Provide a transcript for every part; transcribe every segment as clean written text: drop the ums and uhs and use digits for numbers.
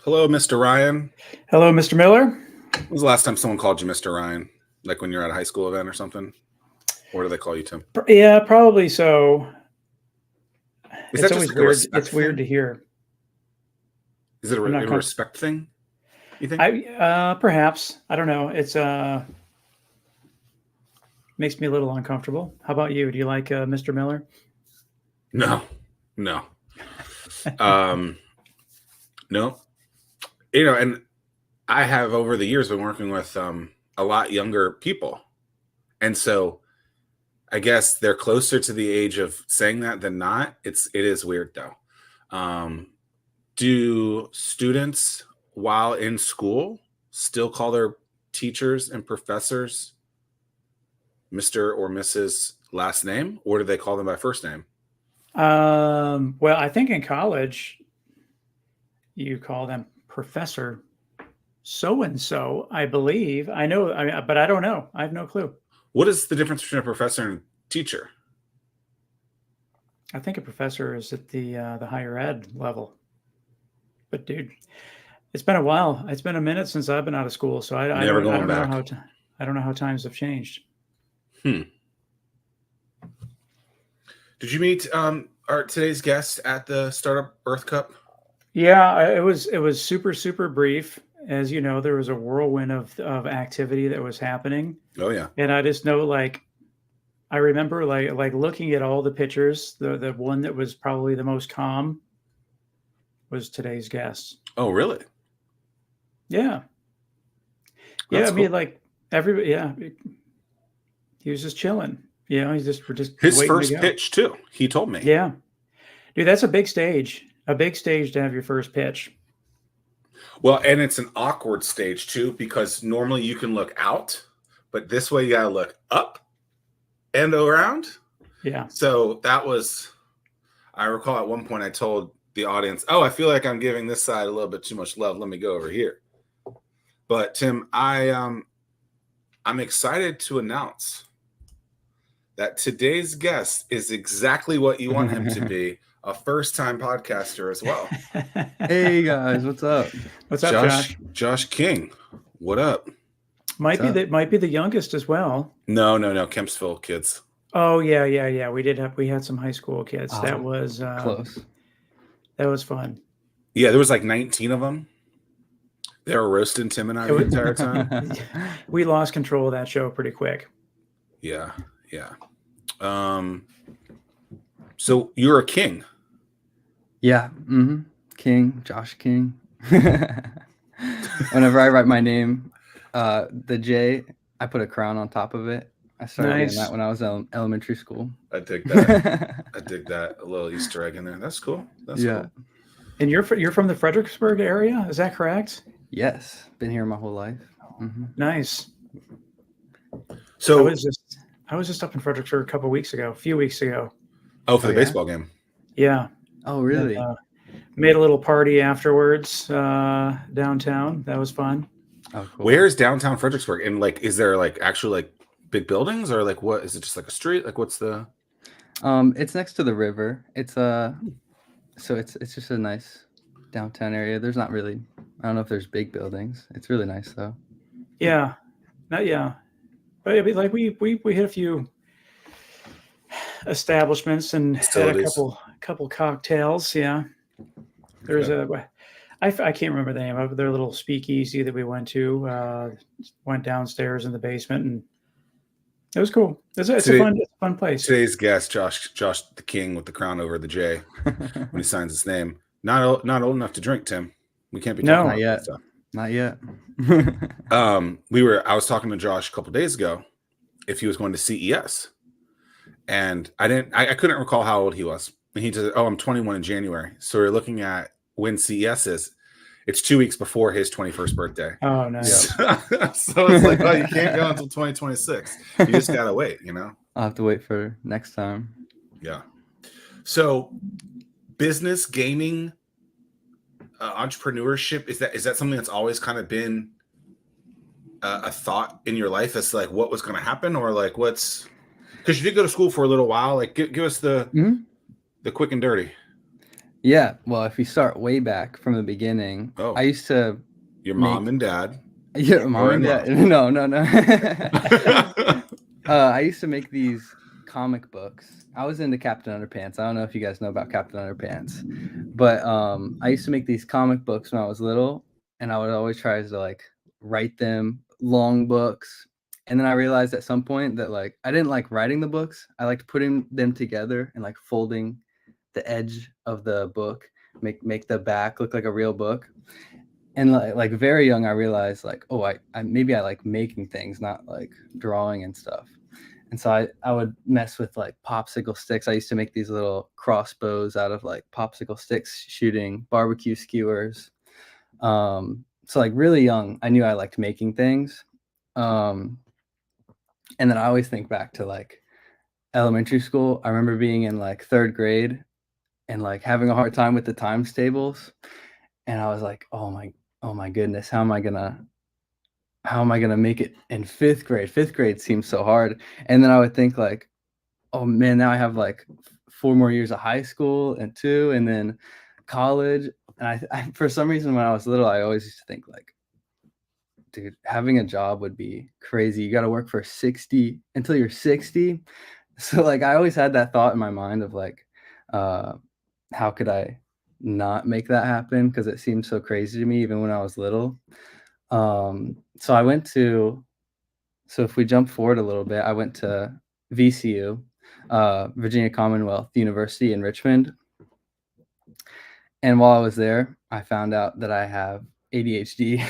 Hello, Mr. Ryan. Hello, Mr. Miller. When was the last time someone called you Mr. Ryan? Like when you're at a high school event or something? Or do they call you Tim? Yeah, probably so. Is It's that just always like a weird. respect It's weird to thing? hear. Is it a I'm not com- respect thing, you think? Perhaps. I don't know. It's makes me a little uncomfortable. How about you? Do you like Mr. Miller? No. Um, no. And I have over the years been working with a lot younger people. And so I guess they're closer to the age of saying that than not. It is weird though. Do students while in school still call their teachers and professors Mr. or Mrs. last name, or do they call them by first name? Well, I think in college you call them Professor so and so. I believe. I know, but I don't know. I have no clue. What is the difference between a professor and teacher? I think a professor is at the higher ed level. But dude, it's been a while. It's been a minute since I've been out of school, so I Never don't going know back. I don't know how times have changed. Did you meet today's guest at the Startup Earth Cup? Yeah, it was super brief. As you know, there was a whirlwind of activity that was happening, Oh yeah. and I just know, like, I remember like looking at all the pictures. The one that was probably the most calm was today's guest. Oh really? Yeah, That's I mean, cool. like everybody. Yeah, he was just chilling. You know, we're just His waiting first to go. pitch too. He told me. Yeah, dude, that's a big stage. A big stage to have your first pitch. Well, and it's an awkward stage too, because normally you can look out, but this way you gotta look up and around. Yeah. So I recall at one point I told the audience, "Oh, I feel like I'm giving this side a little bit too much love. Let me go over here." But Tim, I'm excited to announce that today's guest is exactly what you want him to be, a first-time podcaster as well. Hey guys, what's up? What's up, Josh? Josh King, what up? Might be the youngest as well. No, Kempsville kids. Oh yeah. We had some high school kids. That was close. That was fun. Yeah, there was like 19 of them. They were roasting Tim and I the entire time. We lost control of that show pretty quick. Yeah. So you're a king. Yeah. King, Josh King. Whenever I write my name, the J, I put a crown on top of it. I started doing that when I was in elementary school. I dig that. I dig that. A little Easter egg in there. That's cool. Cool. And you're from the Fredericksburg area, is that correct? Yes, been here my whole life. Nice. So I was just up in Fredericksburg a few weeks ago. Oh, for the baseball game. Yeah. Oh, really? And, made a little party afterwards downtown. That was fun. Oh, cool. Where's downtown Fredericksburg? And like, is there like actual like big buildings, or like what is it? Just like a street? Like what's the? It's next to the river. It's so it's just a nice downtown area. There's not really. I don't know if there's big buildings. It's really nice though. Yeah. But like we hit a few establishments and had a couple cocktails. Yeah. There's I can't remember the name of their little speakeasy that we went to. Went downstairs in the basement, and it was cool. It's a fun place. Today's guest, Josh the King with the crown over the J when he signs his name. Not old enough to drink, Tim. We can't be talking about that stuff. Not yet. I was talking to Josh a couple of days ago if he was going to CES, and I couldn't recall how old he was. And he said, "Oh, I'm 21 in January." So we're looking at when CES is. It's 2 weeks before his 21st birthday. Oh, nice. So it's like, oh, you can't go until 2026. You just gotta wait, you know. I'll have to wait for next time. Yeah. So, business, gaming, entrepreneurship, is that something that's always kind of been a thought in your life as to like what was going to happen, or like what's, because you did go to school for a little while, like give us the quick and dirty. Yeah. Well, if you start way back from the beginning, Oh, I used to your make mom and dad mom were and in love. dad. No. I used to make these comic books. I was into Captain Underpants. I don't know if you guys know about Captain Underpants, but I used to make these comic books when I was little, and I would always try to like write them long books. And then I realized at some point that like I didn't like writing the books. I liked putting them together and like folding the edge of the book, make the back look like a real book. And like very young, I realized like, oh, I maybe I like making things, not like drawing and stuff. And so I would mess with like popsicle sticks. I used to make these little crossbows out of like popsicle sticks, shooting barbecue skewers. So like really young, I knew I liked making things. And then I always think back to like elementary school. I remember being in like 3rd grade and like having a hard time with the times tables. And I was like, oh my goodness, how am I gonna make it in 5th grade? 5th grade seems so hard. And then I would think like, oh man, now I have like 4 more years of high school and 2, and then college. And I for some reason when I was little, I always used to think like, dude, having a job would be crazy. You got to work for 60 until you're 60. So like I always had that thought in my mind of like, how could I not make that happen? Because it seemed so crazy to me even when I was little. So I went to, so if we jump forward a little bit, I went to VCU, Virginia Commonwealth University in Richmond. And while I was there, I found out that I have ADHD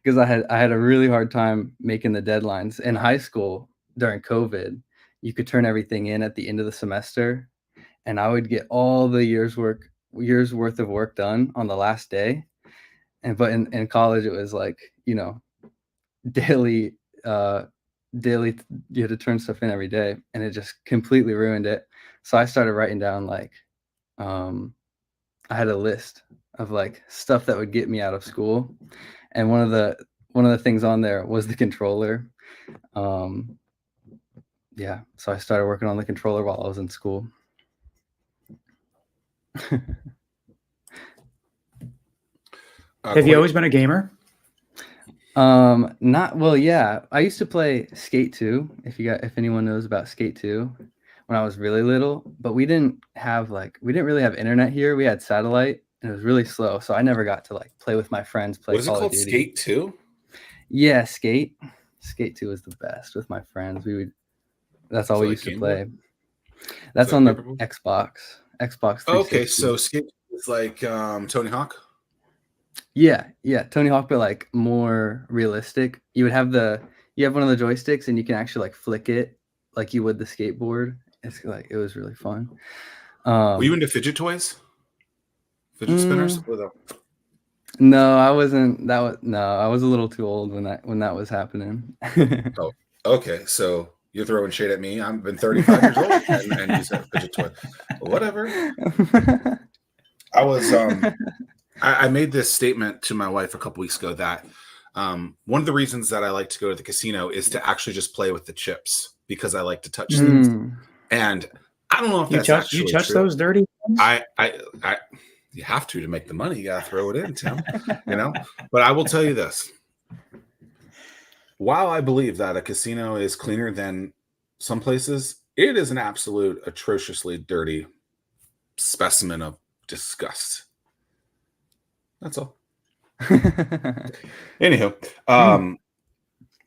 because I had a really hard time making the deadlines in high school during COVID. You could turn everything in at the end of the semester, and I would get all the years worth of work done on the last day. But in college, it was like, daily, daily, you had to turn stuff in every day, and it just completely ruined it. So I started writing down like, I had a list of like stuff that would get me out of school, and one of the things on there was the controller. Yeah, so I started working on the controller while I was in school. Have you always been a gamer? Not well, yeah. I used to play Skate 2, if anyone knows about Skate 2, when I was really little, but we didn't really have internet here. We had satellite and it was really slow. So I never got to like play with my friends, play Was it Call called of Duty. Skate 2? Yeah, Skate 2 was the best with my friends. That's all we used to play. That's on the Xbox 360. Okay, so Skate is like Tony Hawk? Yeah, Tony Hawk, but like more realistic. You have one of the joysticks and you can actually like flick it like you would the skateboard. It's like it was really fun. Were you into fidget toys? Fidget spinners? No, I wasn't. I was a little too old when that was happening. Oh, okay. So you're throwing shade at me. I've been 35 years old and use a fidget toy. Whatever. I was I made this statement to my wife a couple weeks ago that one of the reasons that I like to go to the casino is to actually just play with the chips because I like to touch things. And I don't know if that's actually you touch true. those dirty things? I you have to make the money. You gotta throw it in, Tim. But I will tell you this. While I believe that a casino is cleaner than some places, it is an absolute atrociously dirty specimen of disgust. That's all. Anywho,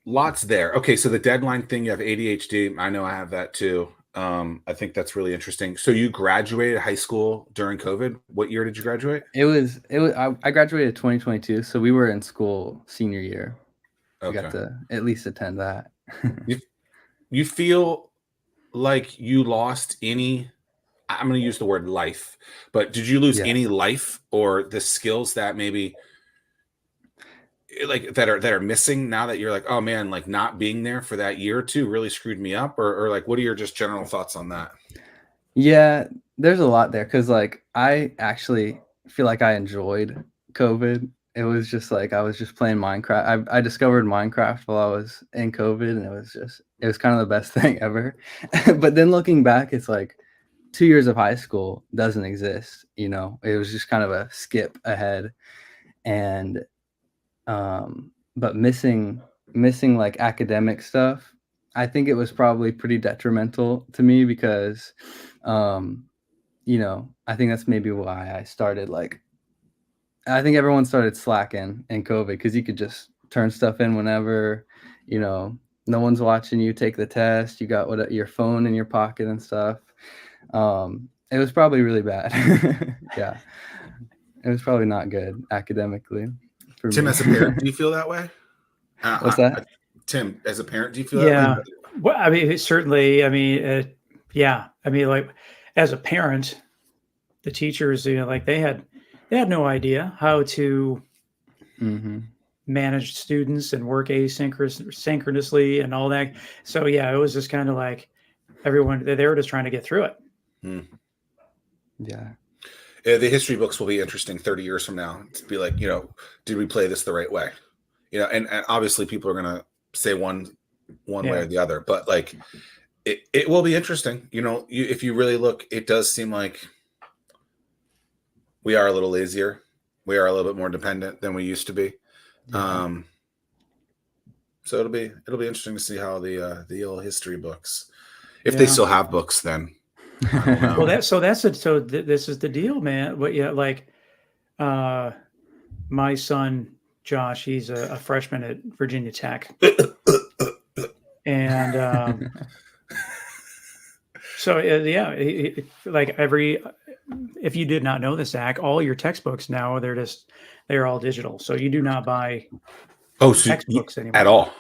lots there. Okay, so the deadline thing, you have ADHD. I know I have that too. I think that's really interesting. So you graduated high school during COVID. What year did you graduate? I graduated 2022, so we were in school senior year. Okay. I got to at least attend that. You feel like you lost any, I'm going to use the word life, but did you lose any life or the skills that maybe like that are missing now that you're like, oh man, like not being there for that year or two really screwed me up, or like what are your just general thoughts on that? Yeah, there's a lot there because like I actually feel like I enjoyed COVID. It was just like I was just playing Minecraft. I discovered Minecraft while I was in COVID, and it was kind of the best thing ever. But then looking back, it's like 2 years of high school doesn't exist. You know, it was just kind of a skip ahead, and but missing like academic stuff, I think it was probably pretty detrimental to me because, you know, I think that's maybe why I started like, I think everyone started slacking in COVID because you could just turn stuff in whenever, you know, no one's watching you take the test. You got your phone in your pocket and stuff. It was probably really bad. Yeah, it was probably not good academically. For Tim, me. as a parent, do you feel that way? What's that? Tim, as a parent, do you feel that Yeah. way? Well, I mean, certainly. I mean, yeah. I mean, like as a parent, the teachers, you know, like they had no idea how to manage students and work asynchronously and all that. So yeah, it was just kind of like everyone, they were just trying to get through it. Yeah. The history books will be interesting 30 years from now to be like, you know, did we play this the right way? You know, and obviously people are going to say one way or the other, but like it will be interesting. You know, if you really look, it does seem like we are a little lazier. We are a little bit more dependent than we used to be. Yeah. So it'll be interesting to see how the old history books, if they still have books, then I don't know. Well, this is the deal, man. But yeah, like my son Josh, he's a freshman at Virginia Tech, and so yeah, like if you did not know this, Zach, all your textbooks now they're all digital, so you do not buy textbooks anymore at all.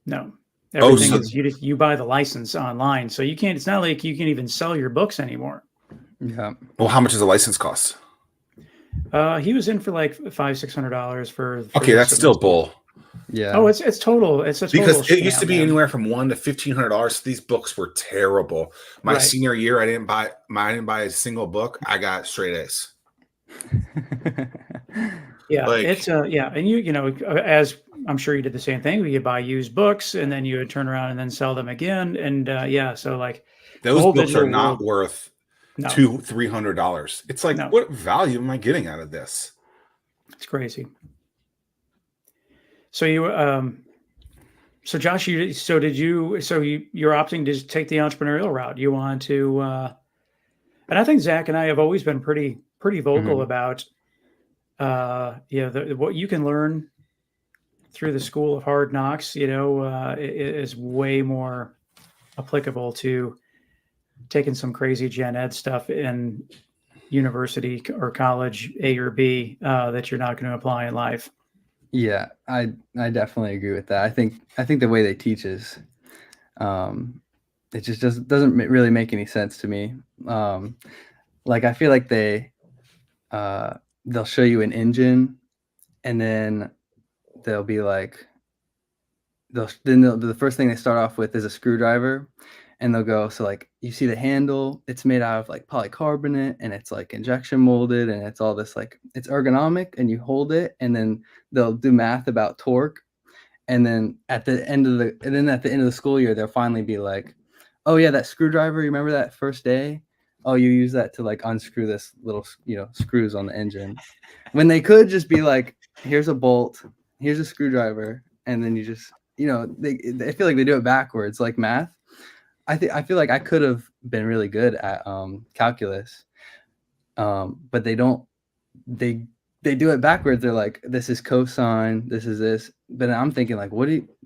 No, everything is you buy the license online, so you can't. It's not like you can even sell your books anymore. Yeah. Well, how much does a license cost? He was in for like $500-$600 for okay, that's still bull. Yeah. Oh, it's total. It's a total because it scam, used to be anywhere from $1,000 to $1,500. These books were terrible. My senior year, I didn't buy a single book. I got straight A's. Yeah, like, it's yeah, and you know, as I'm sure you did the same thing. You buy used books and then you would turn around and then sell them again, and yeah, so like those books are not worth $200-$300. It's like, what value am I getting out of this? It's crazy. So you, so Josh, you're opting to take the entrepreneurial route. You want to, and I think Zach and I have always been pretty vocal about, what you can learn through the School of Hard Knocks, you know, is way more applicable to taking some crazy gen ed stuff in university or college A or B that you're not going to apply in life. Yeah, I definitely agree with that. I think the way they teach is, it just doesn't really make any sense to me. Like I feel like they'll show you an engine, and then they'll be like, the first thing they start off with is a screwdriver, and they'll go, so like you see the handle, it's made out of like polycarbonate, and it's like injection molded, and it's all this like it's ergonomic, and you hold it, and then they'll do math about torque, and then at the end of the school year, they'll finally be like, oh yeah, that screwdriver, you remember that first day? Oh, you use that to like unscrew this little, you know, screws on the engine, when they could just be like, here's a bolt, here's a screwdriver, and then you just, you know, I feel like they do it backwards, like math. I feel like I could have been really good at calculus, but they don't. They do it backwards. They're like, this is cosine, this is this. But I'm thinking like,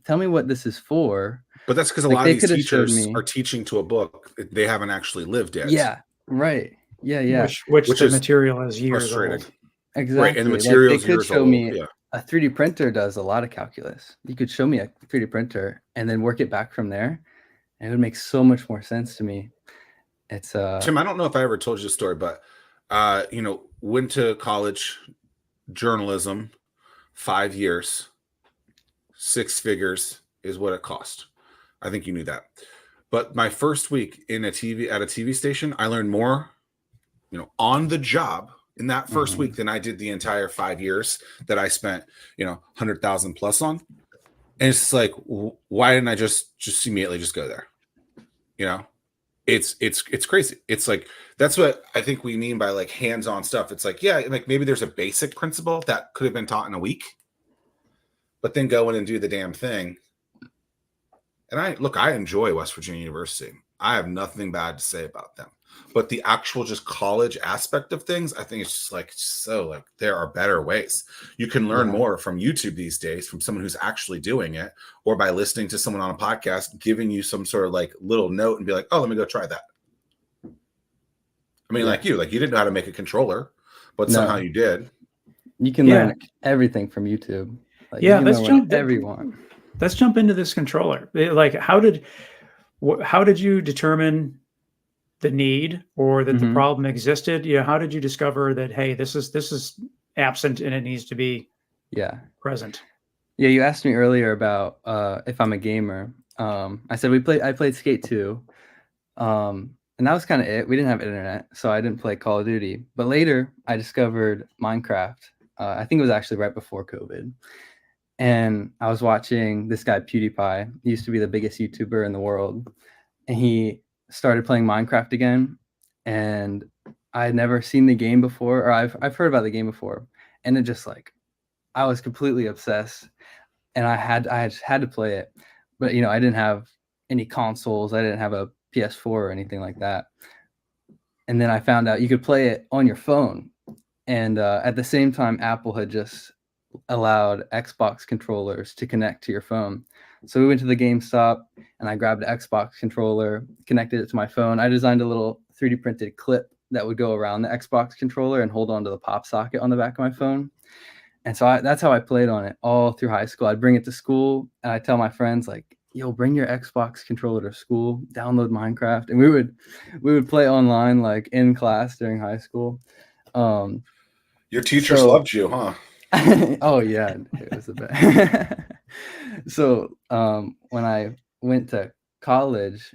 tell me what this is for. But that's because a lot of these teachers are teaching to a book they haven't actually lived yet. Yeah, right. Yeah. Which the material is years old. Exactly. Right, and the material is years old. Me a 3D printer does a lot of calculus. You could show me a 3D printer and then work it back from there. It would make so much more sense to me. It's Tim, I don't know if I ever told you the story, but you know, went to college, journalism, 5 years, 6 figures is what it cost. I think you knew that. But my first week at a TV station, I learned more, you know, on the job in that first week than I did the entire 5 years that I spent, you know, 100,000 plus on. And it's like, why didn't I just immediately just go there? You know, it's crazy. It's like, that's what I think we mean by like hands-on stuff. It's like, yeah, like maybe there's a basic principle that could have been taught in a week, but then go in and do the damn thing. And I enjoy West Virginia University. I have nothing bad to say about them. But the actual just college aspect of things, I think it's just like, so like there are better ways. You can learn more from YouTube these days from someone who's actually doing it, or by listening to someone on a podcast giving you some sort of like little note and be like, oh, let me go try that. I mean, like you didn't know how to make a controller, but somehow you did. You can learn everything from YouTube. Like, let's jump into this controller. Like, how did you determine the need, or that the problem existed? How did you discover that, hey, this is absent and it needs to be present? Yeah, you asked me earlier about if I'm a gamer. I said I played Skate 2. And that was kind of it. We didn't have internet, so I didn't play Call of Duty. But later, I discovered Minecraft. I think it was actually right before COVID. And I was watching this guy, PewDiePie. He used to be the biggest YouTuber in the world. And he started playing Minecraft again. And I had never seen the game before, or I've heard about the game before. And it just like, I was completely obsessed. And I had to play it. But, I didn't have any consoles. I didn't have a PS4 or anything like that. And then I found out you could play it on your phone. And at the same time, Apple had just allowed Xbox controllers to connect to your phone. So we went to the GameStop and I grabbed an Xbox controller, connected it to my phone. I designed a little 3D printed clip that would go around the Xbox controller and hold onto the pop socket on the back of my phone. And so that's how I played on it all through high school. I'd bring it to school and I'd tell my friends, like, yo, bring your Xbox controller to school, download Minecraft. And we would play online, like in class during high school. Your teachers loved you, huh? Oh yeah, it was the best. So when I went to college,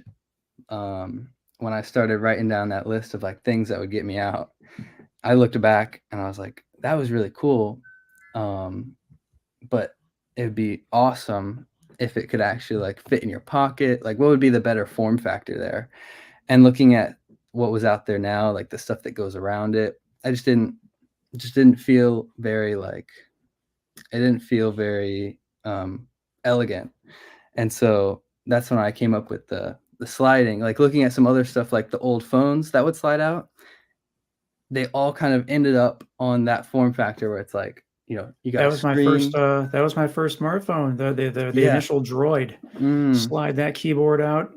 when I started writing down that list of like things that would get me out, I looked back and I was like, that was really cool. But it'd be awesome if it could actually like fit in your pocket. Like, what would be the better form factor there? And looking at what was out there now, like the stuff that goes around it, I just didn't feel very like, it didn't feel very elegant. And so that's when I came up with the sliding, like looking at some other stuff, like the old phones that would slide out. They all kind of ended up on that form factor where it's like, you got that was my first smartphone, the initial Droid. Slide that keyboard out,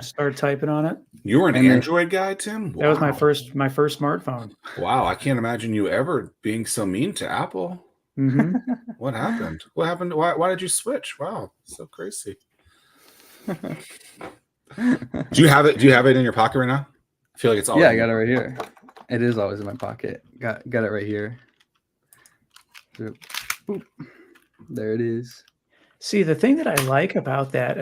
start typing on it. You were an Android guy, Tim? Wow. That was my first smartphone. Wow, I can't imagine you ever being so mean to Apple. What happened? Why did you switch? Wow, so crazy. Do you have it in your pocket right now? I feel like it's all. I got it right here. It is always in my pocket. Got it right here. Boop. There it is. See, the thing that I like about that,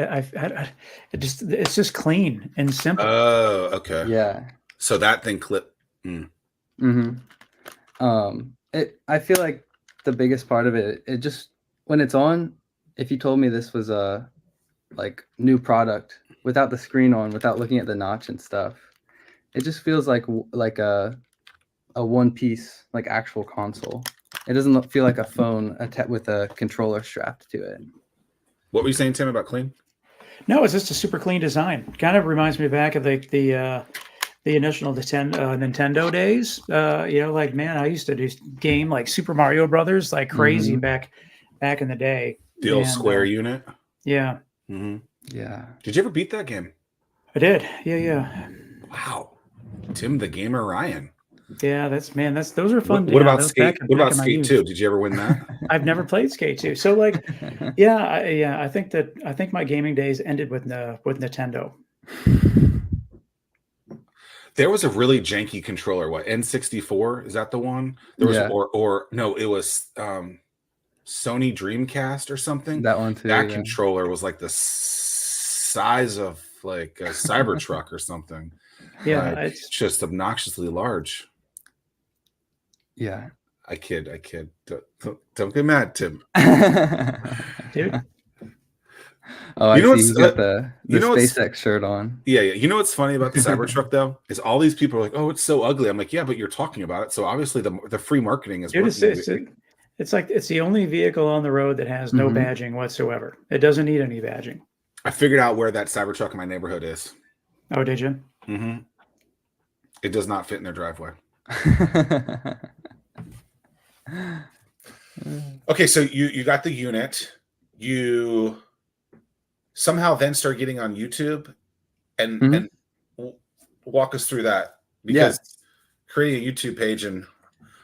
it's just clean and simple. Oh, okay. Yeah. So that thing clip. I feel like the biggest part of it just, when it's on, if you told me this was a like new product without the screen on, without looking at the notch and stuff, it just feels like a one piece, like actual console. It doesn't feel like a phone with a controller strapped to it. What were you saying, Tim, about clean? No, it's just a super clean the kind of reminds me back of the initial Nintendo days. Like, man, I used to do game like Super Mario Brothers like crazy back in the day. The old square unit. Yeah. Yeah. Did you ever beat that game? I did. Yeah. Wow. Tim the Gamer Ryan. Yeah, those are fun. What about Skate? What about Skate 2? Did you ever win that? I've never played Skate 2. So like, I think my gaming days ended with Nintendo. There was a really janky controller. What, N64? Is that the one? There was, or no, it was Sony Dreamcast or something. That one too. That controller was like the size of like a Cybertruck or something. Yeah, it's just obnoxiously large. Yeah, I kid. Don't get mad, Tim. Dude. Oh, I You know see. what's He's got the you know what's SpaceX shirt on. yeah. You know what's funny about the Cybertruck though is all these people are like, oh, it's so ugly. I'm like, yeah, but you're talking about it, so obviously the free marketing is Dude, working. it's like it's the only vehicle on the road that has no badging whatsoever. It doesn't need any badging. I figured out where that Cybertruck in my neighborhood is. Oh, did you? Mm-hmm. It does not fit in their driveway. Okay, so you got the unit. You somehow then start getting on YouTube and walk us through that, because creating a YouTube page and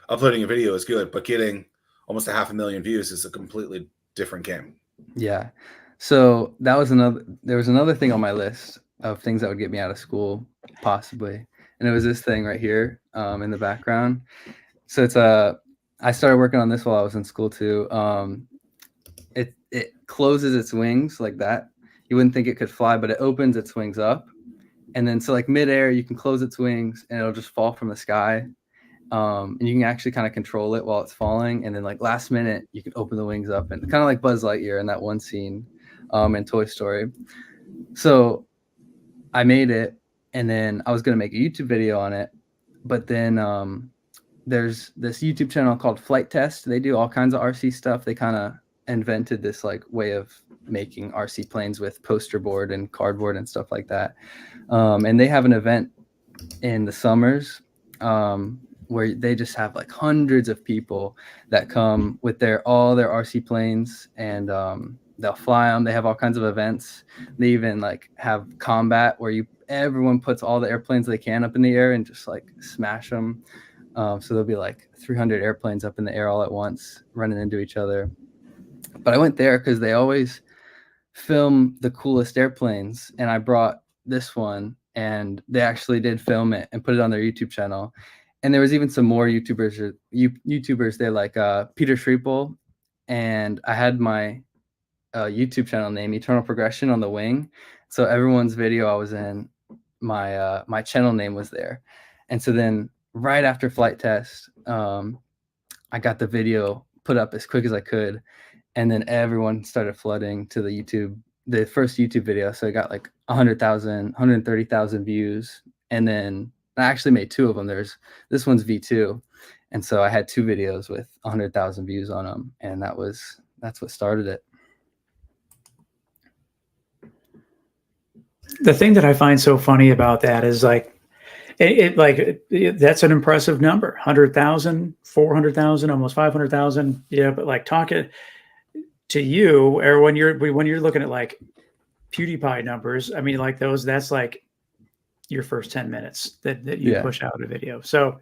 uploading a video is good, but getting almost 500,000 views is a completely different game. Yeah. So there was another thing on my list of things that would get me out of school, possibly. And it was this thing right here in the background. So I started working on this while I was in school too. It closes its wings like that. You wouldn't think it could fly, but it opens its wings up. And then so like midair, you can close its wings and it'll just fall from the sky. And you can actually kind of control it while it's falling. And then like last minute, you can open the wings up, and kind of like Buzz Lightyear in that one scene in Toy Story. So I made it, and then I was going to make a YouTube video on it. But then there's this YouTube channel called Flight Test. They do all kinds of RC stuff. They kind of invented this like way of making RC planes with poster board and cardboard and stuff like that. And they have an event in the summers where they just have like hundreds of people that come with all their RC planes, and they'll fly them. They have all kinds of events. They even like have combat where everyone puts all the airplanes they can up in the air and just like smash them. So there'll be like 300 airplanes up in the air all at once running into each other. But I went there because they always film the coolest airplanes, and I brought this one, and they actually did film it and put it on their YouTube channel. And there was even some more YouTubers there, like Peter Schriepel, and I had my YouTube channel name Eternal Progression on the wing. So everyone's video I was in, my channel name was there. And so then right after Flight Test, I got the video put up as quick as I could, and then everyone started flooding to the first YouTube video. So I got like 100,000, 130,000 views, and then I actually made two of them. This one's V2, and so I had two videos with 100,000 views on them, and that's what started it. The thing that I find so funny about that is like, that's an impressive number. 100,000, 400,000, almost 500,000. Yeah, but like talking to you, or when you're looking at like PewDiePie numbers, I mean, like that's like your first 10 minutes that you push out a video. So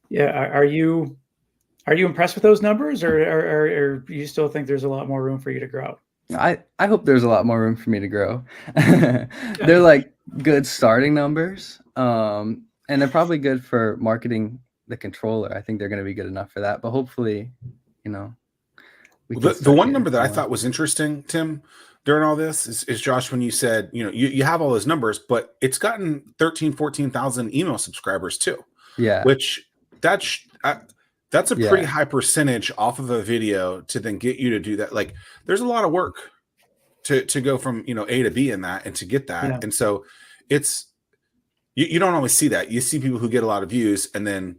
yeah, are you impressed with those numbers, or you still think there's a lot more room for you to grow? I hope there's a lot more room for me to grow. They're like good starting numbers. And they're probably good for marketing the controller. I think they're going to be good enough for that, but hopefully, the one number that I thought was interesting, Tim, during all this is Josh, when you said, you have all those numbers, but it's gotten 13, 14,000 email subscribers too. Yeah. Which that's a pretty high percentage off of a video to then get you to do that. Like there's a lot of work to go from, A to B in that and to get that. Yeah. And so it's, you don't always see that. You see people who get a lot of views and then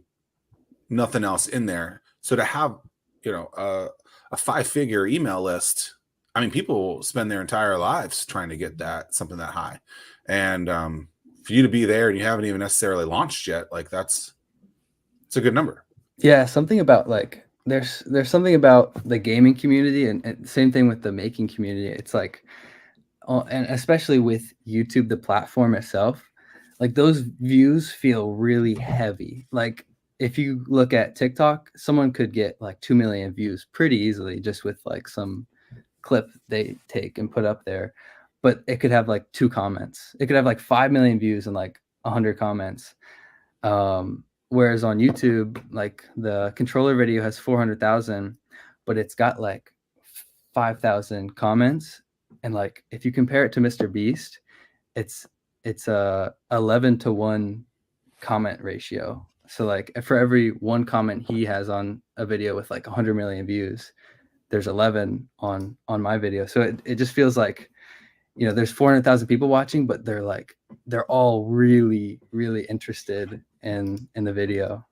nothing else in there. So to have, a 5-figure email list, I mean, people spend their entire lives trying to get something that high. And for you to be there and you haven't even necessarily launched yet, like it's a good number. Yeah. Something about like, there's something about the gaming community and same thing with the making community. It's like, and especially with YouTube, the platform itself, like those views feel really heavy. Like if you look at TikTok, someone could get like 2 million views pretty easily just with like some clip they take and put up there. But it could have like 2 comments. It could have like 5 million views and like 100 comments. Whereas on YouTube, like the controller video has 400,000, but it's got like 5,000 comments. And like if you compare it to Mr. Beast, it's a 11-to-1 comment ratio. So like for every 1 comment he has on a video with like 100 million views, there's 11 on my video. So it just feels like you know, there's 400,000 people watching, but they're all really, really interested in the video.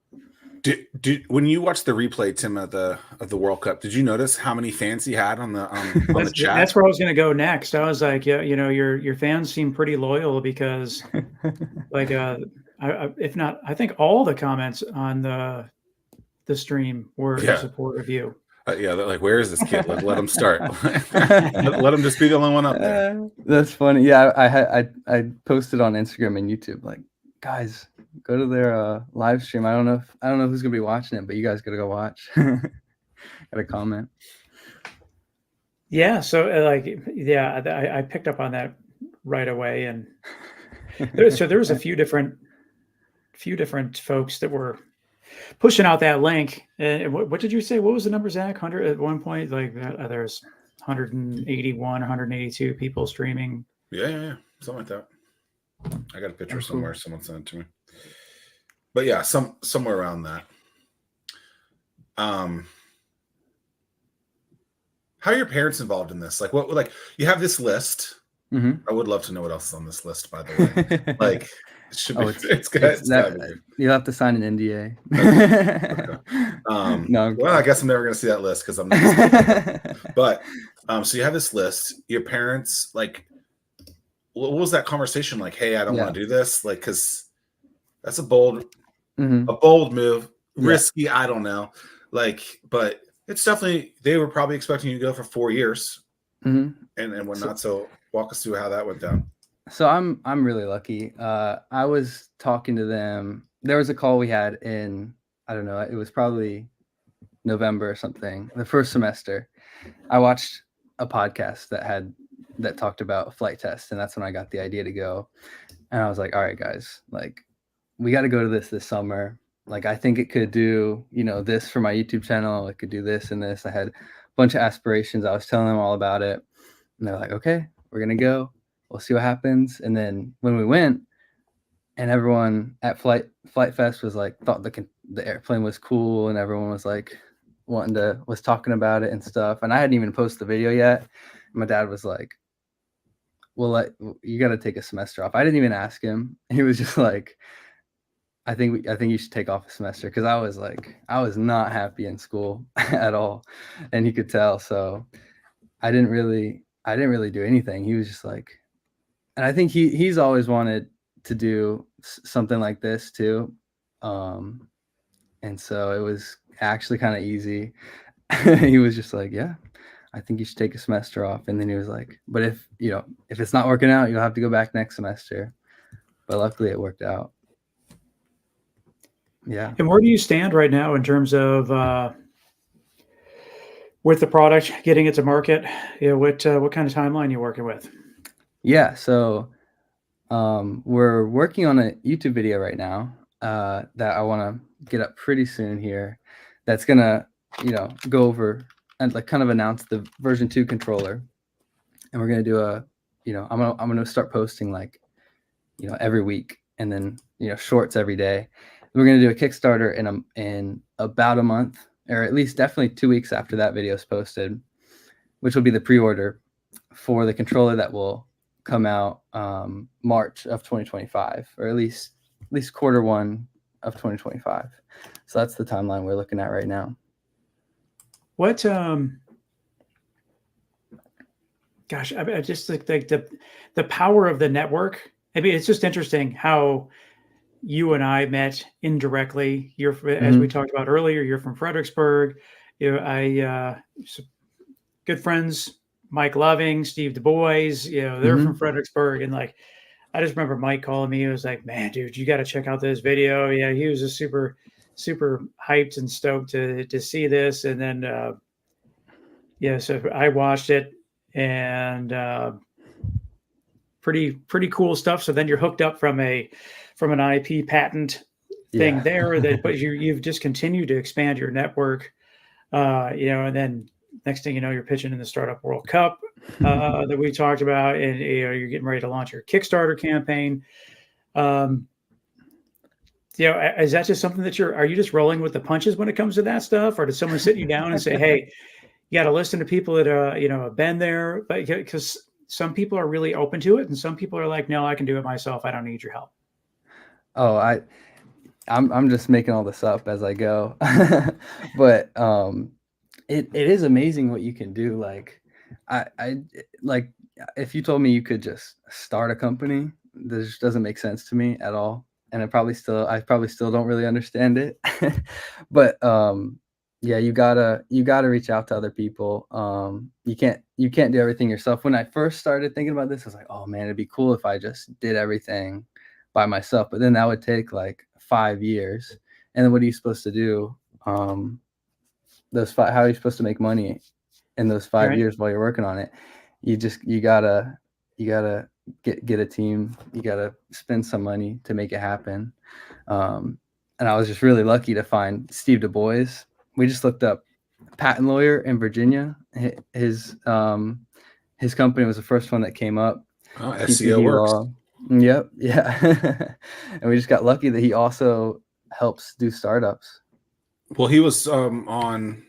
When you watched the replay, Tim, of the World Cup, did you notice how many fans he had on the chat? That's where I was going to go next. I was like, yeah, you know, your fans seem pretty loyal because, like, if not, I think all the comments on the stream were in support of you. Yeah, they're like, where is this kid? Let him start. let him just be the only one up there. That's funny. Yeah, I posted on Instagram and YouTube, like, guys, go to their live stream. I don't know who's gonna be watching it, but you guys gotta go watch. Gotta comment. Yeah, so I picked up on that right away, and so there was a few different folks that were pushing out that link. What did you say? What was the number, Zach? 100 at one point? Like there's 181, 182 people streaming. Yeah, something like that. I got a picture somewhere. Someone sent it to me. But yeah, somewhere around that. How are your parents involved in this? Like, what? Like, you have this list. Mm-hmm. I would love to know what else is on this list. By the way, like, it should be. It's good. You'll have to sign an NDA. Okay. No. Well, I guess I'm never going to see that list because I'm not. But so you have this list. Your parents, like, what was that conversation like? Hey, I don't want to do this. Like, because that's a bold move. Risky. I don't know. Like, but it's definitely, they were probably expecting you to go for 4 years and whatnot. So walk us through how that went down. So I'm really lucky. I was talking to them. There was a call we had in, I don't know, it was probably November or something, the first semester. I watched a podcast that talked about flight tests, and that's when I got the idea to go. And I was like, all right, guys, like, we got to go to this summer. Like, I think it could do, you know, this for my YouTube channel. It could do this and this. I had a bunch of aspirations. I was telling them all about it. And they're like, okay, we're going to go. We'll see what happens. And then when we went, and everyone at Flight Fest was like, thought the airplane was cool, and everyone was like was talking about it and stuff. And I hadn't even posted the video yet. My dad was like, well, you got to take a semester off. I didn't even ask him. He was just like, I think you should take off a semester, because I was not happy in school at all, and he could tell. So I didn't really do anything. He was just like, and I think he's always wanted to do something like this too, and so it was actually kind of easy. He was just like, yeah, I think you should take a semester off. And then he was like, but if it's not working out, you'll have to go back next semester. But luckily it worked out. Yeah. And where do you stand right now in terms of with the product, getting it to market? You know, what kind of timeline you're working with? Yeah. So we're working on a YouTube video right now that I want to get up pretty soon here. That's gonna, go over and like kind of announce the version 2 controller. And we're gonna do I'm gonna start posting like, every week, and then shorts every day. We're going to do a Kickstarter in about a month, or at least definitely 2 weeks after that video is posted, which will be the pre-order for the controller that will come out March of 2025, or at least Q1 of 2025. So that's the timeline we're looking at right now. What gosh, I just like the power of the network. I mean, it's just interesting how you and I met indirectly. As we talked about earlier, you're from Fredericksburg. Good friends, Mike Loving, Steve Du Bois, they're from Fredericksburg. And like, I just remember Mike calling me. He was like, man, dude, you got to check out this video. Yeah. He was just super, super hyped and stoked to see this. And then, so I watched it, and pretty cool stuff. So then you're hooked up from an IP patent thing there, but you've just continued to expand your network, and then next thing you know, you're pitching in the Startup World Cup that we talked about, and you're getting ready to launch your Kickstarter campaign. Is that just something that are you just rolling with the punches when it comes to that stuff, or did someone sit you down and say, hey, you got to listen to people that have been there? But because some people are really open to it, and some people are like, no, I can do it myself. I don't need your help. Oh, I'm just making all this up as I go. But it is amazing what you can do. Like I like if you told me you could just start a company, this doesn't make sense to me at all. And I probably still don't really understand it. But yeah, you gotta reach out to other people. You can't do everything yourself. When I first started thinking about this, I was like, oh man, it'd be cool if I just did everything by myself. But then that would take like 5 years. And then what are you supposed to do? How are you supposed to make money in those 5 years while you're working on it? You gotta get a team. You gotta spend some money to make it happen. And I was just really lucky to find Steve Du Bois. We just looked up patent lawyer in Virginia. His company was the first one that came up. Oh, SEO works. Yep. Yeah. And we just got lucky that he also helps do startups. Well, he was on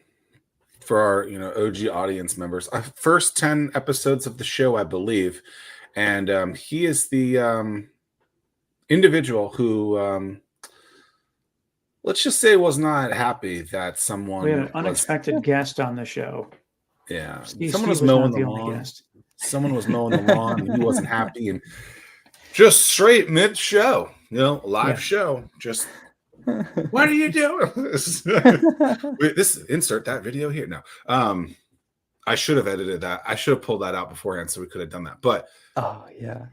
for our OG audience members, first 10 episodes of the show, I believe, and he is the individual who let's just say was not happy that someone. We had an unexpected guest on the show. Yeah, someone was mowing the lawn. Someone was mowing the lawn, and he wasn't happy, and just straight mid show, live show, just. What are you doing? Insert that video here. No, I should have edited that. I should have pulled that out beforehand so we could have done that. But oh yeah,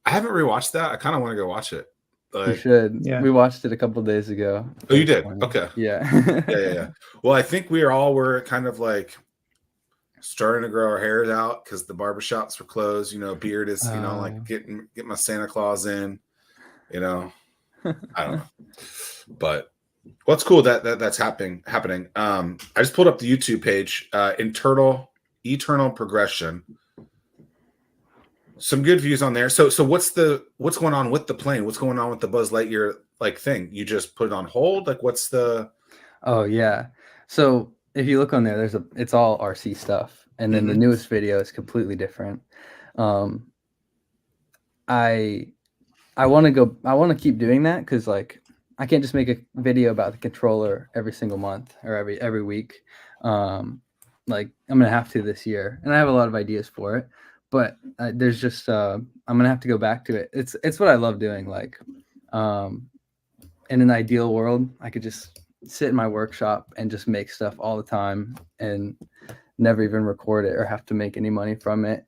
I haven't rewatched that. I kind of want to go watch it. You should. Yeah, we watched it a couple of days ago. Oh, you did? Okay. Yeah. yeah. Well, I think were kind of like starting to grow our hairs out because the barbershops were closed. Beard is like get my Santa Claus in. I don't know, but what's cool that's happening. I just pulled up the YouTube page, Eternal Progression. Some good views on there. So what's going on with the plane? What's going on with the Buzz Lightyear thing? You just put it on hold? What's the? Oh yeah. So if you look on there, it's all RC stuff, and then the newest video is completely different. I want to keep doing that because I can't just make a video about the controller every single month or every week. I'm gonna have to this year, and I have a lot of ideas for it, but there's just I'm gonna have to go back to it. It's what I love doing. In an ideal world, I could just sit in my workshop and just make stuff all the time and never even record it or have to make any money from it.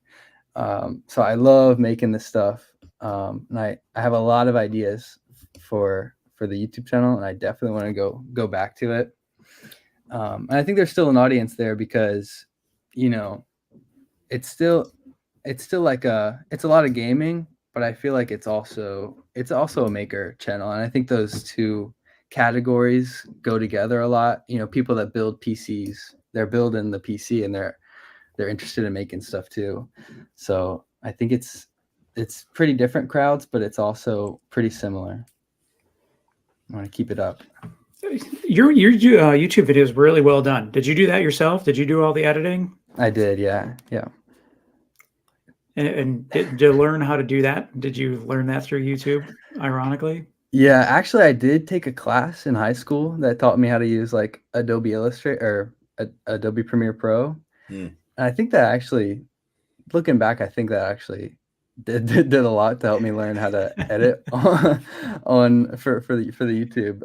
So I love making this stuff. And I have a lot of ideas for the YouTube channel, and I definitely want to go back to it. And I think there's still an audience there because, it's still it's a lot of gaming, but I feel like it's also a maker channel. And I think those two categories go together a lot. People that build PCs, they're building the PC and they're interested in making stuff too. So I think it's pretty different crowds, but it's also pretty similar. I want to keep it up. Your YouTube video is really well done. Did you do that yourself? Did you do all the editing? I did, yeah. And did you learn how to do that? Did you learn that through YouTube, ironically? Yeah, actually, I did take a class in high school that taught me how to use Adobe Illustrator or Adobe Premiere Pro. And I think that actually, looking back, did a lot to help me learn how to edit for the YouTube.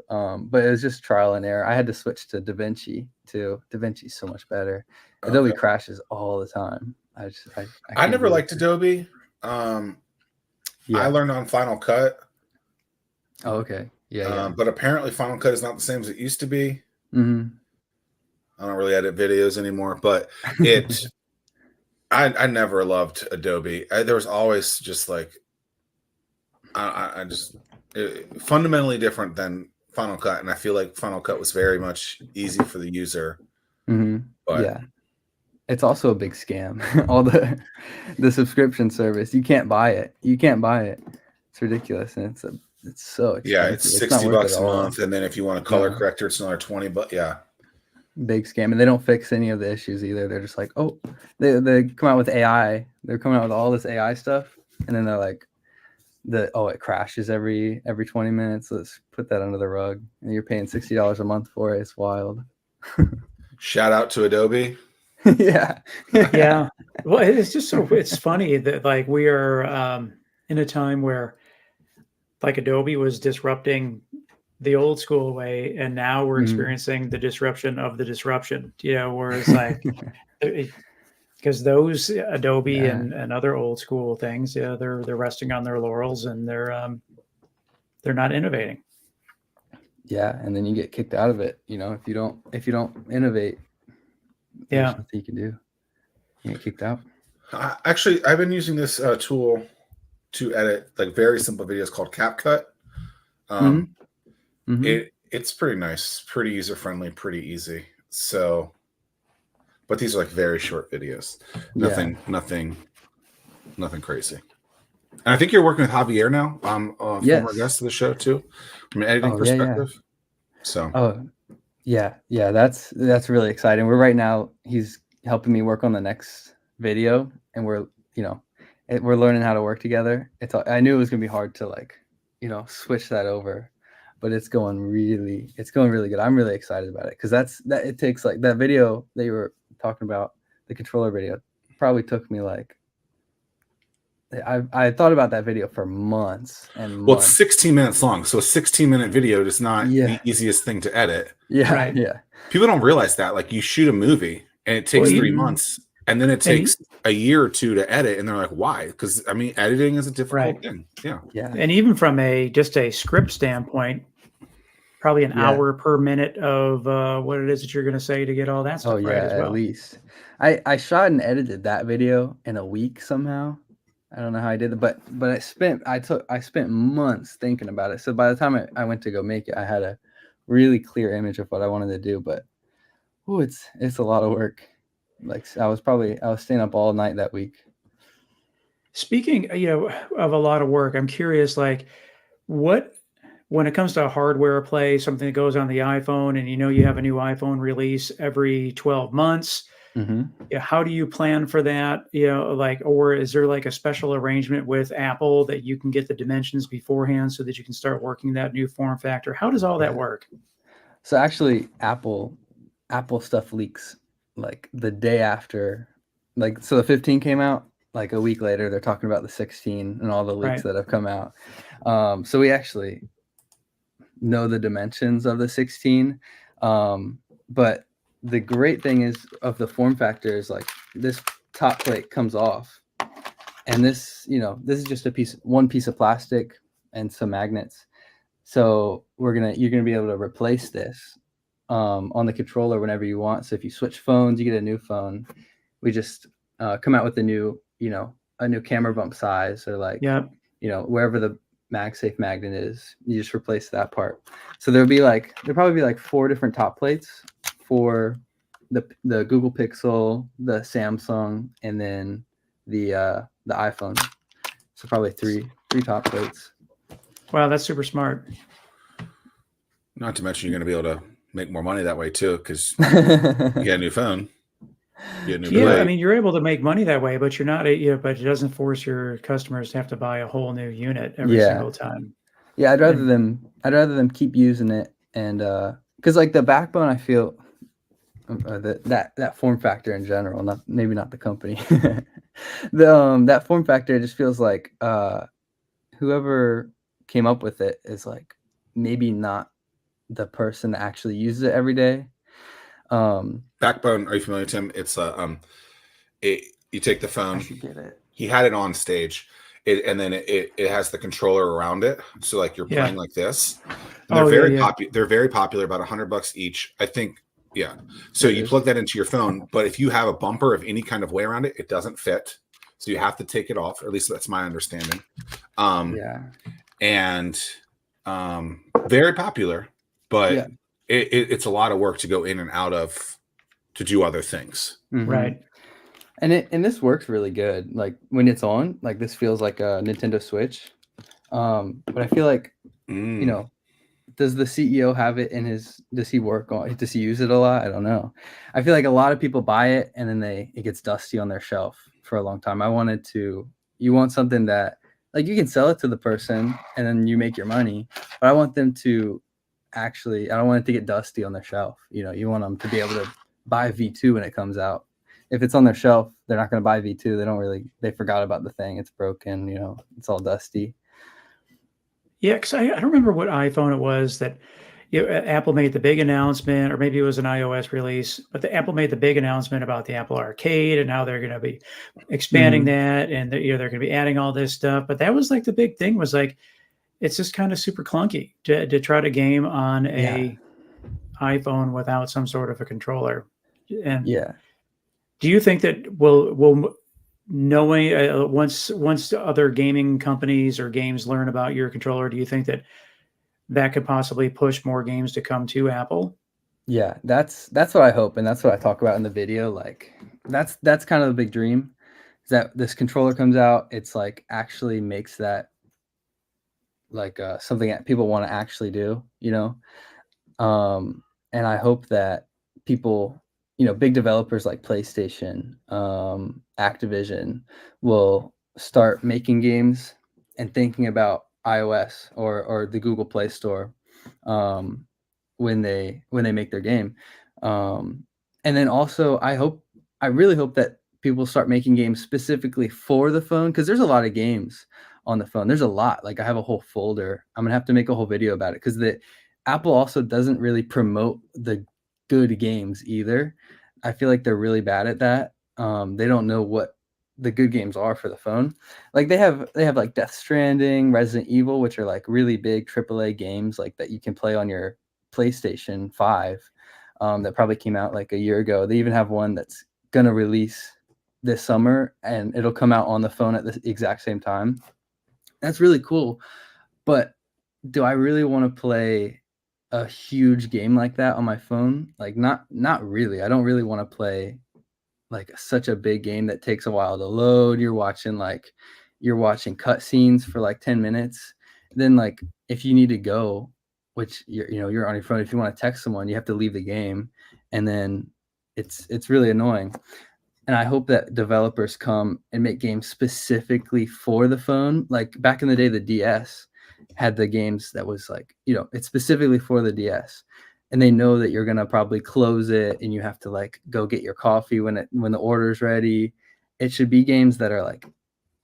But it was just trial and error. I had to switch to DaVinci too. DaVinci's so much better. Adobe crashes all the time. I never liked Adobe. I learned on Final Cut. Oh, okay. Yeah. But apparently Final Cut is not the same as it used to be. Mm-hmm. I don't really edit videos anymore, but I never loved Adobe. There was always just fundamentally different than Final Cut, and I feel like Final Cut was very much easy for the user. Mm-hmm. But yeah, it's also a big scam. All the subscription service, you can't buy it. It's ridiculous, and it's so expensive. Yeah, it's $60 a month, and then if you want a color corrector, it's another $20. But yeah. big scam, and they don't fix any of the issues either. They're just like, oh, they come out with AI. They're coming out with all this AI stuff, and then they're like, it crashes every 20 minutes. Let's put that under the rug, and you're paying $60 a month for it. It's wild. Shout out to Adobe. Yeah. Yeah. Well, it's just it's funny that like we are in a time where like Adobe was disrupting the old school way, and now we're experiencing the disruption of the disruption, where it's like, because those Adobe and other old school things, they're resting on their laurels, and they're not innovating. Yeah, and then you get kicked out of it, if you don't innovate. There's nothing you can do. You get kicked out. Actually, I've been using this tool to edit like very simple videos called CapCut. It's pretty nice, pretty user friendly, pretty easy. So, but these are like very short videos. Nothing crazy. And I think you're working with Javier now, former guest of the show too, from an editing perspective. Yeah. So. Yeah, that's really exciting. Right now he's helping me work on the next video, and we're learning how to work together. I knew it was gonna be hard to switch that over, but it's going really good. I'm really excited about it because it takes like that video that you were talking about, the controller video, probably took me like I thought about that video for months and months. Well, it's 16 minutes long, so a 16-minute video is not the easiest thing to edit. Yeah, right. Yeah. People don't realize that. Like, you shoot a movie and it takes 3 months, and then it takes a year or two to edit, and they're like, "Why?" Because editing is a difficult thing. Yeah. And even from just a script standpoint, probably an hour per minute of what it is that you're going to say to get all that stuff right as well. At least. I shot and edited that video in a week somehow. I don't know how I did it, but I spent months thinking about it. So by the time I went to go make it, I had a really clear image of what I wanted to do. But it's a lot of work. Like I was staying up all night that week. Speaking, of a lot of work, I'm curious, like when it comes to a hardware play, something that goes on the iPhone, and you have a new iPhone release every 12 months. How do you plan for that? Or is there like a special arrangement with Apple that you can get the dimensions beforehand so that you can start working that new form factor? How does all that work? So actually, Apple stuff leaks like the day after. So the 15 came out, like a week later, they're talking about the 16 and all the leaks that have come out. So we actually know the dimensions of the 16, but the great thing is of the form factor is like this top plate comes off, and this is just one piece of plastic and some magnets. So you're gonna be able to replace this on the controller whenever you want. So if you switch phones, you get a new phone. We just come out with a new camera bump size, or wherever the MagSafe magnet is, you just replace that part. So there'll probably be like 4 different top plates for the Google Pixel, the Samsung, and then the iPhone. So probably three top plates. Wow, that's super smart. Not to mention you're going to be able to make more money that way too, because you get a new phone. I mean, you're able to make money that way, but you're not, but it doesn't force your customers to have to buy a whole new unit every single time. Yeah, I'd rather them keep using it, and because like the backbone, I feel that form factor in general, maybe not the company, that form factor just feels like whoever came up with it is like maybe not the person that actually uses it every day. Backbone, are you familiar, Tim? It's you take the phone. I should get it. He had it on stage, and then it has the controller around it, so like you're playing like this. And they're very popular. They're very popular, about $100 each, I think. Yeah. So you plug that into your phone, but if you have a bumper of any kind of way around it, it doesn't fit. So you have to take it off, or at least that's my understanding. And very popular, but it's a lot of work to go in and out of to do other things. Right. And this works really good. Like when it's on, like this feels like a Nintendo Switch. But I feel like, does the CEO have it in does he work on, does he use it a lot? I don't know. I feel like a lot of people buy it and then it gets dusty on their shelf for a long time. You want something that, like, you can sell it to the person and then you make your money, but I want them to I don't want it to get dusty on their shelf. You know, you want them to be able to buy V2 when it comes out. If it's on their shelf, they're not going to buy V2. They forgot about the thing. It's broken, you know, it's all dusty. Yeah, because I don't remember what iPhone it was that Apple made the big announcement, or maybe it was an iOS release, but the Apple made the big announcement about the Apple Arcade and how they're going to be expanding that, and they're going to be adding all this stuff. But that was like the big thing was like, it's just kind of super clunky to try to game on a iPhone without some sort of a controller. And do you think that will knowing once other gaming companies or games learn about your controller, do you think that could possibly push more games to come to Apple? Yeah, that's what I hope, and that's what I talk about in the video. Like, that's kind of the big dream, is that this controller comes out, it's like actually makes that like something that people want to actually do, you know. And I hope that people, you know, big developers like PlayStation, Activision, will start making games and thinking about iOS or the Google Play Store when they make their game. And then also, I really hope that people start making games specifically for the phone, because there's a lot of games on the phone. There's a lot. Like, I have a whole folder. I'm gonna have to make a whole video about it, because Apple also doesn't really promote the good games either. I feel like they're really bad at that. They don't know what the good games are for the phone. Like, they have like Death Stranding, Resident Evil, which are like really big AAA games, like that you can play on your PlayStation 5, that probably came out like a year ago. They even have one that's gonna release this summer, and it'll come out on the phone at the exact same time. That's really cool. But do I really want to play a huge game like that on my phone? Like, not really. I don't really want to play like such a big game that takes a while to load. You're watching cutscenes for like 10 minutes. Then, like, if you need to go, which you're on your phone, if you want to text someone, you have to leave the game, and then it's really annoying. And I hope that developers come and make games specifically for the phone. Like, back in the day, the DS had the games that was like, you know, it's specifically for the DS, and they know that you're gonna probably close it and you have to like go get your coffee when the order's ready. It should be games that are like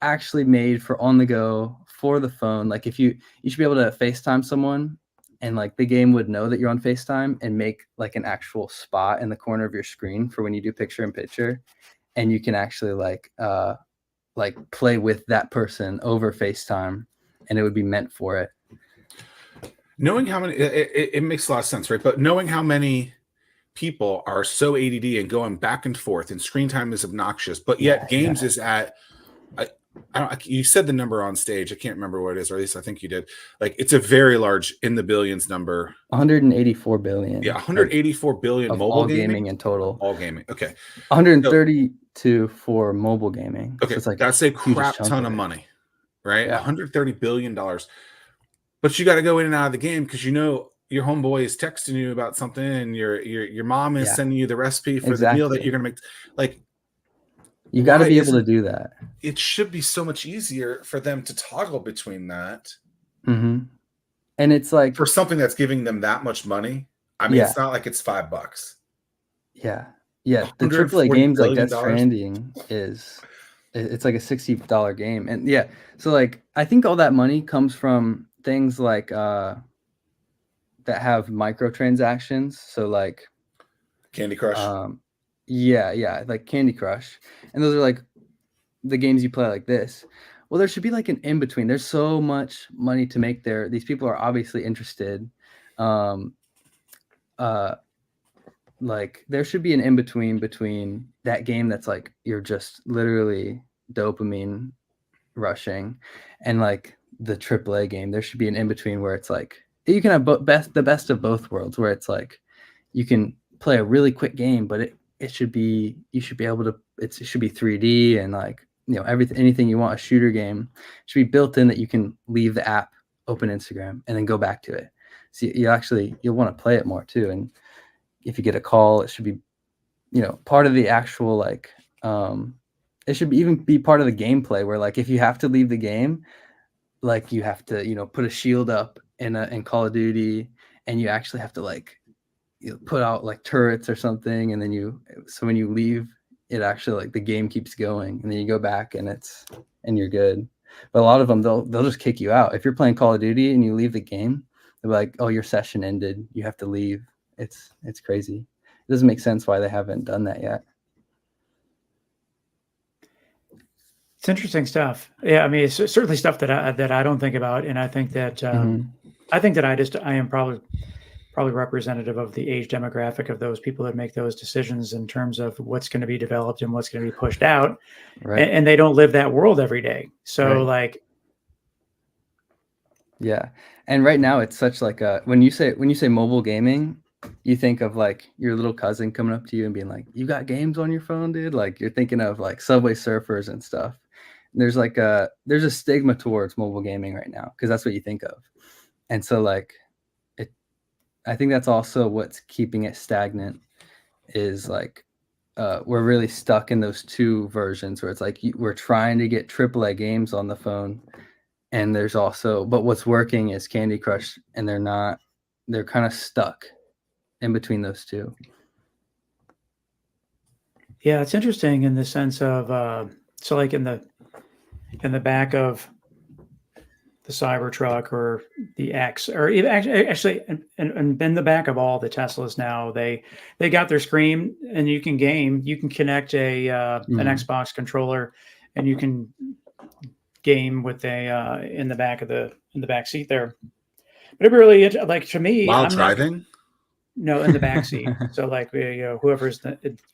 actually made for on the go for the phone. Like, if you should be able to FaceTime someone, and like the game would know that you're on FaceTime and make like an actual spot in the corner of your screen for when you do picture in picture, and you can actually like play with that person over FaceTime, and it would be meant for it. Knowing how many, it makes a lot of sense, right? But knowing how many people are so ADD and going back and forth, and screen time is obnoxious, but yet games is at, you said the number on stage. I can't remember what it is, or at least I think you did. Like, it's a very large, in the billions number. 184 billion. Yeah, 184 billion of mobile all gaming in total. All gaming. Okay. 132 for mobile gaming. Okay, so it's like that's a crap ton of money, right? Yeah. $130 billion. But you got to go in and out of the game, because you know your homeboy is texting you about something, and your mom is sending you the recipe for the meal that you're gonna make. Like, you got to be able to do that. It should be so much easier for them to toggle between that. Mm-hmm. And it's like, for something that's giving them that much money. I mean, it's not like it's $5. Yeah. The AAA games like Death Stranding it's like a $60 game. And so like, I think all that money comes from things like that have microtransactions. So like Candy Crush. Like Candy Crush. And those are like the games you play like this. Well, there should be like an in-between. There's so much money to make there. These people are obviously interested. Like, there should be an in-between between that game that's like, you're just literally dopamine rushing, and like the AAA game. There should be an in-between where it's like, you can have the best of both worlds, where it's like, you can play a really quick game, but it should be, you should be able to, it should be 3D, and like, you know, anything you want, a shooter game should be built in that you can leave the app, open Instagram, and then go back to it. So you'll want to play it more too. And if you get a call, it should be, part of the actual, like, it should even be part of the gameplay where, like, if you have to leave the game, like, you have to, put a shield up in Call of Duty, and you actually have to, like, put out like turrets or something, and then so when you leave, it actually, like, the game keeps going, and then you go back and you're good. But a lot of them, they'll just kick you out. If you're playing Call of Duty and you leave the game, they're like, oh, your session ended, you have to leave. It's crazy. It doesn't make sense why they haven't done that yet. It's interesting stuff. Yeah, I mean, it's certainly stuff that I don't think about, and I think that I am probably representative of the age demographic of those people that make those decisions in terms of what's going to be developed and what's going to be pushed out, Right. and they don't live that world every day. So Right. like, yeah, and right now it's such like a when you say mobile gaming, you think of like your little cousin coming up to you and being like, "You got games on your phone, dude?" Like, you're thinking of like Subway Surfers and stuff. There's a stigma towards mobile gaming right now because that's what you think of, and so like I think that's also what's keeping it stagnant is like we're really stuck in those two versions where it's like we're trying to get AAA games on the phone, and there's also, but what's working is Candy Crush, and they're kind of stuck in between those two. yeah, it's interesting in the sense of so like in the back of the Cybertruck or the X, or even actually and in the back of all the Teslas now, they got their screen, and you can game. You can connect an Xbox controller, and you can game with in the back seat there. But it really, like, to me, while driving. No, in the back seat. So like, whoever's